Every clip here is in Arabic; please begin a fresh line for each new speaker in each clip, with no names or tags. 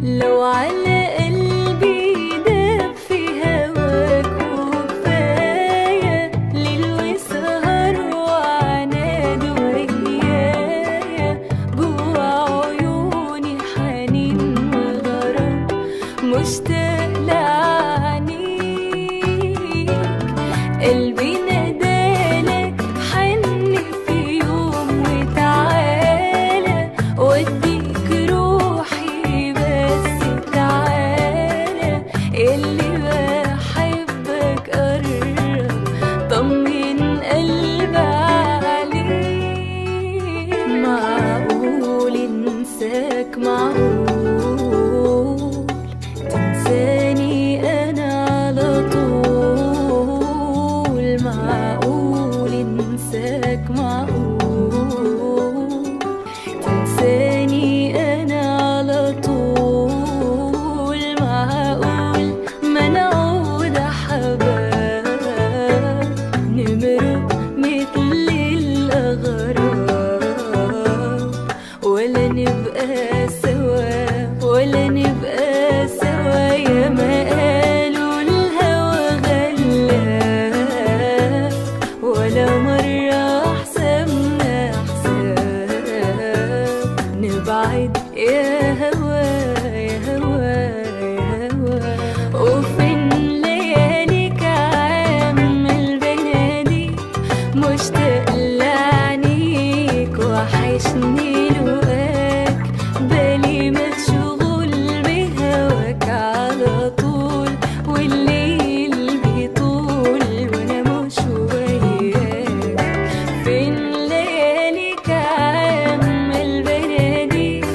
لو على قلبي داب في هواك وكفاية ليل وسهر وعناد ويايا جوا عيوني حنين وغرام مشتاق لعنيك. قلبي نادالك حن في يوم وتعالى وديك روحي بس تعالى اللي بحبك قرب طمن قلبي عليك. معقول انساك معقول تنساني انا على طول معقول انساك معقول تنساني انا على طول معقول ما نعود احباب نمرق مثل الاغراب ولا نبقى سوا ولا نبقى سوا يا ما قالوا الهوى غلاب ولا مرة حسبنا حساب نبعد يا هوا يا هوا يا هوا. وفين لياليك عامل بناديك مشتاق لعنيك وحشني لقاك بالي مشغول بهواك على طول والليل بيطول وانا مش وياك. فين لياليك عامل بناديك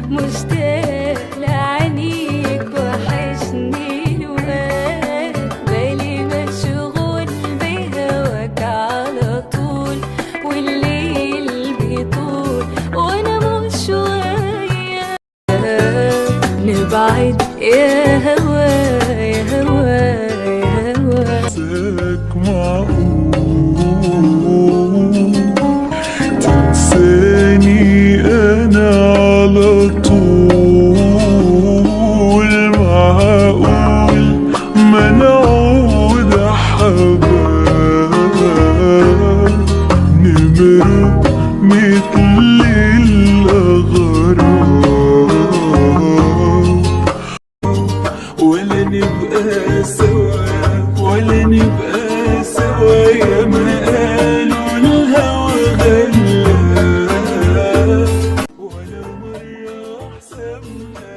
مشتاق لعنيك وحشني لقاك بالي مشغول بهواك على طول والليل بيطول وانا مش وياك. نبعد يا هوا يا هوا يا هوا.
انساك معقول تنساني انا على طول معقول ما نعود احباب نمرق مثل الاغراب ولا نبقى سوا ولا نبقى سوا يا ما قالوا الهوى غلاب ولا مرة حسبنا